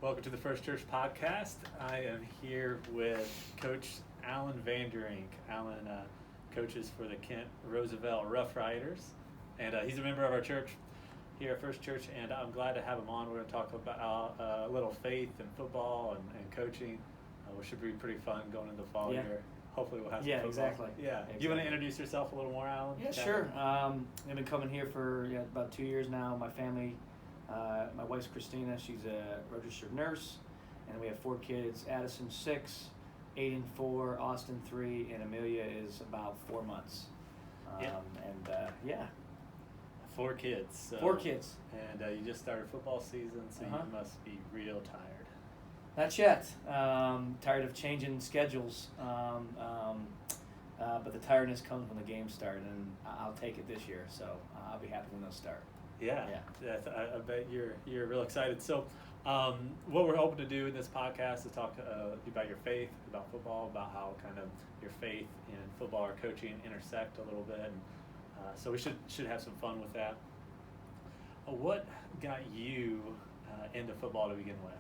Welcome to the First Church Podcast. I am here with Coach Alan Vanderink. Alan coaches for the Kent Roosevelt Rough Riders, and he's a member of our church here at First Church, and I'm glad to have him on. We're going to talk about a little faith and football and coaching, which should be pretty fun going into the fall here. Hopefully we'll have some football. Exactly. Exactly. You want to introduce yourself a little more, Alan? Yeah, sure. I've been coming here for about 2 years now. My family, my wife's Christina. She's a registered nurse, and we have 4 kids. Addison 6, Aiden 4, Austin 3, and Amelia is about 4 months. And 4 kids. So, 4 kids. And you just started football season, so you must be real tired. Not yet. Tired of changing schedules. But the tiredness comes when the games start, and I'll take it this year. So I'll be happy when those start. Yeah. I bet you're real excited. So what we're hoping to do in this podcast is talk about your faith, about football, about how kind of your faith and football or coaching intersect a little bit. And, so we should have some fun with that. What got you into football to begin with?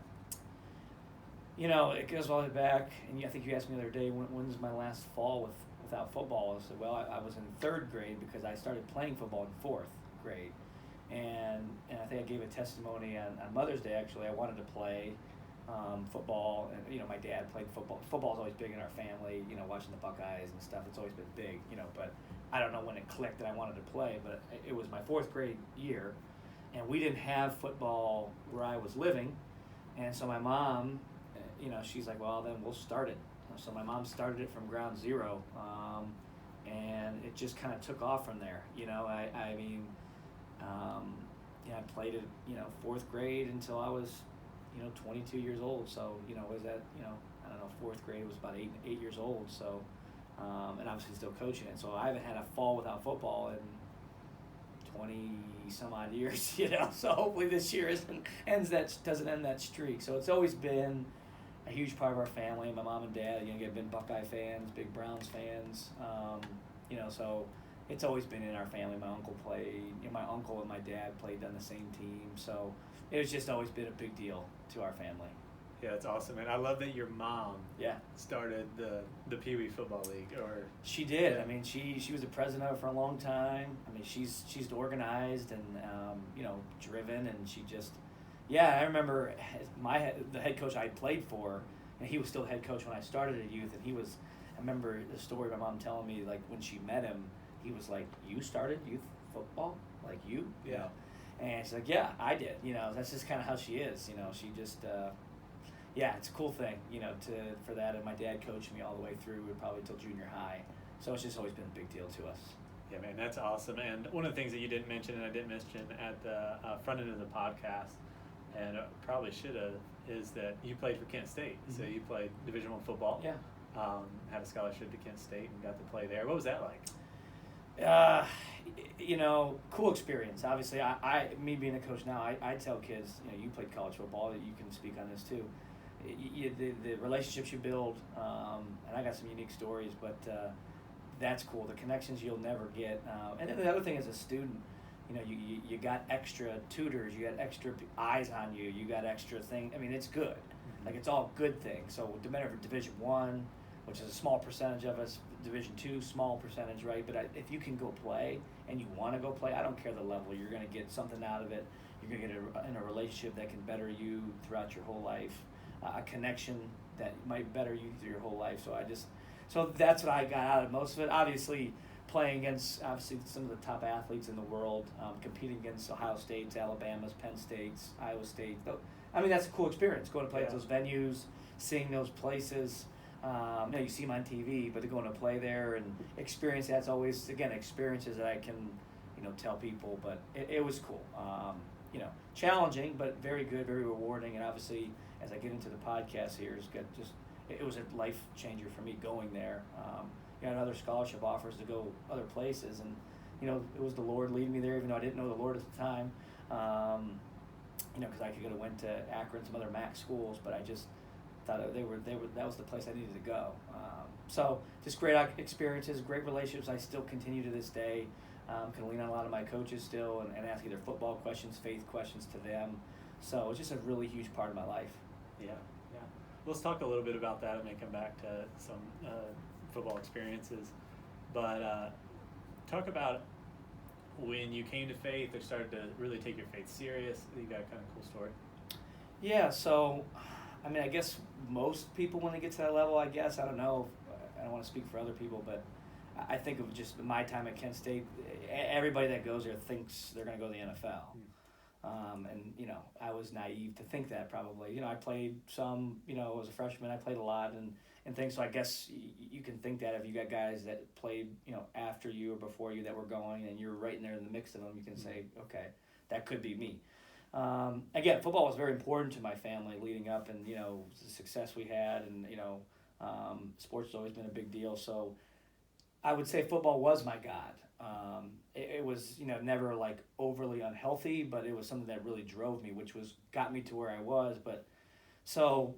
It goes all the way back, and I think you asked me the other day, when's my last fall without football? I said, well, I was in 3rd grade because I started playing football in 4th grade. And I think I gave a testimony on Mother's Day, actually. I wanted to play football, and, my dad played football. Football's always big in our family, watching the Buckeyes and stuff. It's always been big, but I don't know when it clicked that I wanted to play, but it was my 4th grade year, and we didn't have football where I was living, and so my mom, she's like, well, then we'll start it. So my mom started it from ground zero, and it just kind of took off from there. I played it, 4th grade until I was, 22 years old. So, was that, 4th grade was about 8 years old. So, and obviously still coaching it. So I haven't had a fall without football in 20 some odd years, So hopefully this year doesn't end that streak. So it's always been a huge part of our family. My mom and dad, have been Buckeye fans, big Browns fans. So it's always been in our family. My uncle played. My uncle and my dad played on the same team. So it's just always been a big deal to our family. Yeah, that's awesome, and I love that your mom started the Pee Wee Football League. Or she did. Yeah. She was the president of it for a long time. She's organized and driven, and she just. Yeah, I remember the head coach I played for, and he was still the head coach when I started at youth, and I remember the story my mom telling me, like, when she met him, he was like, you started youth football? Like, you? Yeah. And she's like, yeah, I did. That's just kind of how she is. She just, it's a cool thing, for that. And my dad coached me all the way through, probably till junior high. So it's just always been a big deal to us. Yeah, man, that's awesome. And one of the things that you didn't mention, and I didn't mention at the front end of the podcast, and probably should have, is that you played for Kent State. Mm-hmm. So you played Division I football. Yeah. Had a scholarship to Kent State and got to play there. What was that like? Cool experience. Obviously, me being a coach now, I tell kids, you played college football, that you can speak on this too. The relationships you build, and I got some unique stories, but that's cool. The connections you'll never get. And then the other thing as a student, you got extra tutors, you got extra eyes on you, you got extra thing. It's good. Mm-hmm. Like, it's all good things. So no matter for Division I, which is a small percentage of us, Division II, small percentage, right? But if you can go play and you want to go play, I don't care the level. You're going to get something out of it. You're going to get in a relationship that can better you throughout your whole life, a connection that might better you through your whole life. So that's what I got out of most of it. Obviously, playing against some of the top athletes in the world, competing against Ohio States, Alabama's, Penn State's, Iowa State. That's a cool experience, going to play at those venues, seeing those places. You see them on TV, but to go and play there and experience that's always, again, experiences that I can, tell people. But it was cool. Challenging, but very good, very rewarding. And obviously, as I get into the podcast here, it was a life changer for me going there. I had other scholarship offers to go other places, and it was the Lord leading me there, even though I didn't know the Lord at the time. Because I could have went to Akron, some other MAC schools, but I just thought that was the place I needed to go. So just great experiences, great relationships. I still continue to this day. Can lean on a lot of my coaches still and ask either football questions, faith questions to them. So it's just a really huge part of my life. Yeah, yeah. Let's talk a little bit about that. I may come back to some football experiences, but talk about when you came to faith or started to really take your faith serious. You got a kind of cool story. Yeah, so, I mean, I guess most people when they get to that level, I guess, I don't know, I don't want to speak for other people, but I think of just my time at Kent State, everybody that goes there thinks they're going to go to the NFL. And, I was naive to think that probably. I played some, as a freshman, I played a lot and things, so I guess you can think that if you got guys that played, after you or before you that were going and you're right in there in the mix of them, you can say, okay, that could be me. Again, football was very important to my family leading up, and the success we had, and sports has always been a big deal. So I would say football was my god. It was never like overly unhealthy, but it was something that really drove me, which got me to where I was. But so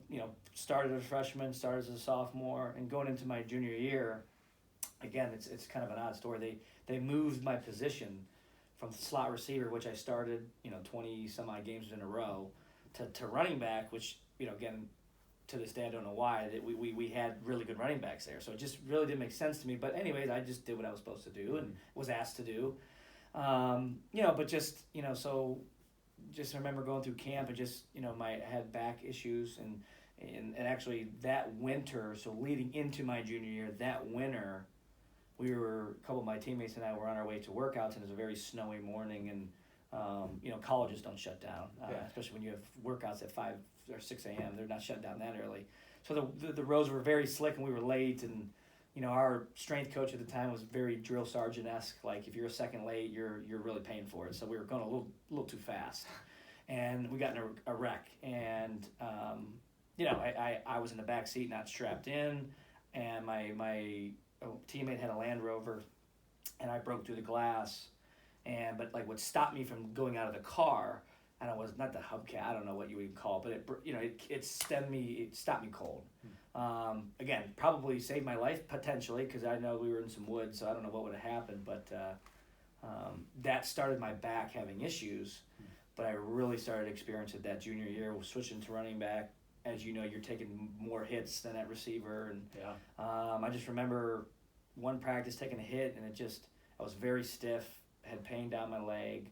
started as a freshman, started as a sophomore, and going into my junior year, again it's kind of an odd story. They moved my position from slot receiver, which I started, 20 some odd games in a row, to running back, which, again, to this day I don't know why. That we had really good running backs there. So it just really didn't make sense to me. But anyways, I just did what I was supposed to do and was asked to do. But just, so just remember going through camp and just, I had back issues and actually that winter, so leading into my junior year, that winter, a couple of my teammates and I were on our way to workouts, and it was a very snowy morning, and colleges don't shut down, especially when you have workouts at 5 or 6 a.m. They're not shut down that early. So the roads were very slick, and we were late, and our strength coach at the time was very drill sergeant-esque. Like, if you're a second late, you're really paying for it. So we were going a little too fast, and we got in a wreck. And I was in the back seat, not strapped in, and my teammate had a Land Rover, and I broke through the glass, but like what stopped me from going out of the car, and it was not the hubcap, I don't know what you would call it, but it stopped me cold. Again, probably saved my life potentially, because I know we were in some woods, so I don't know what would have happened, but that started my back having issues. But I really started experiencing that junior year, switching to running back. As you know, you're taking more hits than that receiver, and I just remember one practice taking a hit, and I was very stiff, had pain down my leg,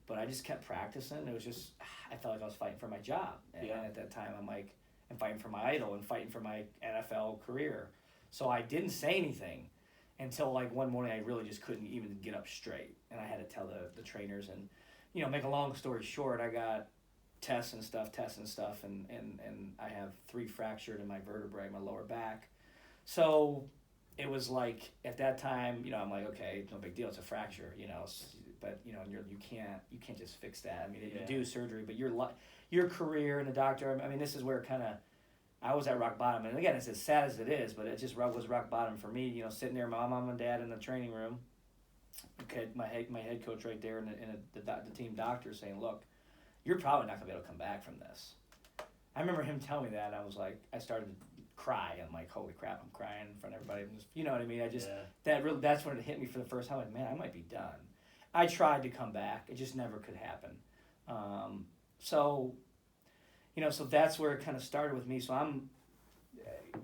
but I just kept practicing. It was just, I felt like I was fighting for my job, and at that time I'm fighting for my idol and fighting for my NFL career. So I didn't say anything until like one morning I really just couldn't even get up straight, and I had to tell the trainers, and make a long story short, I got tests and stuff, and I have 3 fractured in my vertebrae, my lower back. So it was like, at that time, I'm like, okay, it's no big deal, it's a fracture, but you can't just fix that. I mean, you do surgery, but your career and the doctor, I mean, this is where kind of I was at rock bottom. And again, it's as sad as it is, but it just was rock bottom for me, sitting there, my mom and dad in the training room, okay, my head coach right there, and the team doctor saying, look, you're probably not going to be able to come back from this. I remember him telling me that, and I was like, I started to cry. I'm like, holy crap, I'm crying in front of everybody. You know what I mean? That's when it hit me for the first time. Like, man, I might be done. I tried to come back. It just never could happen. So that's where it kind of started with me. So I'm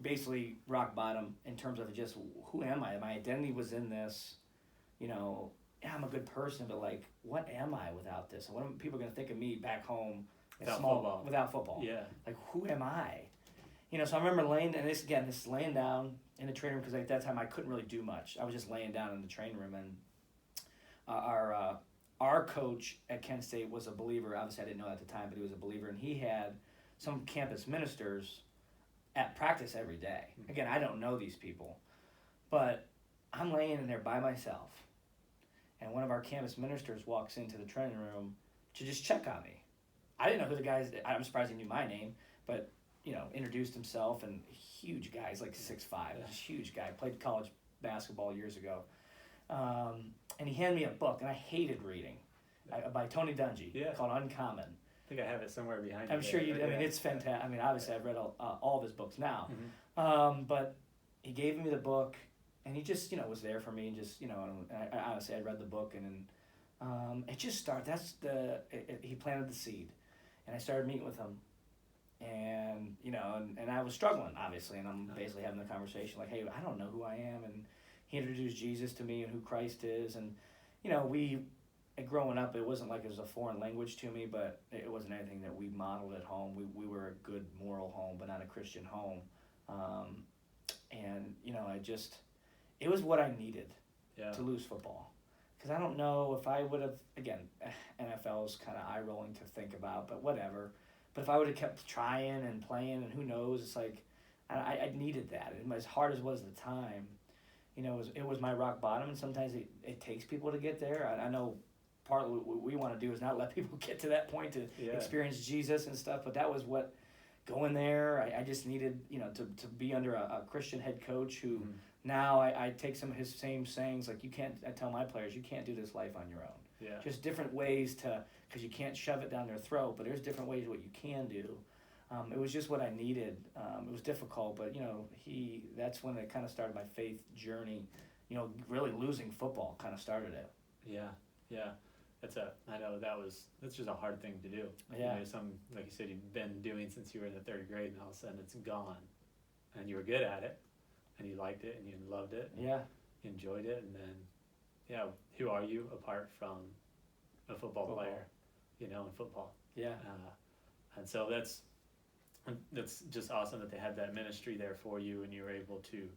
basically rock bottom in terms of just, who am I? My identity was in this, I'm a good person, but like, what am I without this? And what are people going to think of me back home without football? Yeah. Like, who am I? So I remember laying down in the training room, because at that time I couldn't really do much. I was just laying down in the training room, and our coach at Kent State was a believer. Obviously, I didn't know at the time, but he was a believer, and he had some campus ministers at practice every day. Again, I don't know these people, but I'm laying in there by myself, and one of our campus ministers walks into the training room to just check on me. I didn't know who the guys. I'm surprised he knew my name, but introduced himself, and huge guy. He's like 6'5", huge guy. Played college basketball years ago, and he handed me a book, and I hated reading, by Tony Dungy, called Uncommon. I think I have it somewhere behind I'm sure you. I mean, it's fantastic. I mean, obviously, I've read all of his books now, but he gave me the book, and he just was there for me, and just and I honestly, I read the book, and then it just started. He planted the seed, and I started meeting with him, And, and I was struggling, obviously, and I'm basically having the conversation like, hey, I don't know who I am. And he introduced Jesus to me and who Christ is. And, growing up, it wasn't like it was a foreign language to me, but it wasn't anything that we modeled at home. We were a good moral home, but not a Christian home. And, it was what I needed to lose football. Because I don't know if I would have, again, NFL is kind of eye-rolling to think about, but whatever. But if I would have kept trying and playing, and who knows, it's like I needed that. And as hard as it was at the time, it was my rock bottom, and sometimes it takes people to get there. I know partly what we want to do is not let people get to that point to experience Jesus and stuff, but that was what, going there, I just needed, to be under a Christian head coach who now I take some of his same sayings, like I tell my players, you can't do this life on your own. Yeah. Just different ways because you can't shove it down their throat, but there's different ways what you can do. It was just what I needed. It was difficult, but that's when it kind of started my faith journey. Really losing football kind of started it. Yeah. I know that's just a hard thing to do. Yeah. Like you said, you've been doing since you were in the third grade, and all of a sudden it's gone, and you were good at it, and you liked it, and you loved it. And yeah. You enjoyed it, and then, who are you apart from a football player, in football? Yeah. And so that's just awesome that they had that ministry there for you, and you were able to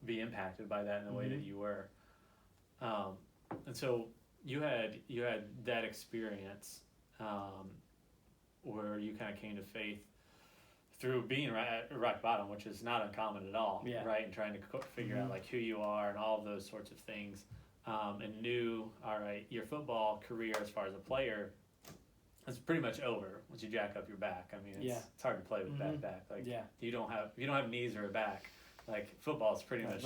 be impacted by that in the way that you were. And so you had that experience where you kind of came to faith through being at rock bottom, which is not uncommon at all, right? And trying to figure out like who you are and all of those sorts of things, and knew, all right, your football career as far as a player is pretty much over once you jack up your back. I mean, it's hard to play with bad back. Like you don't have knees or a back. Like football is pretty much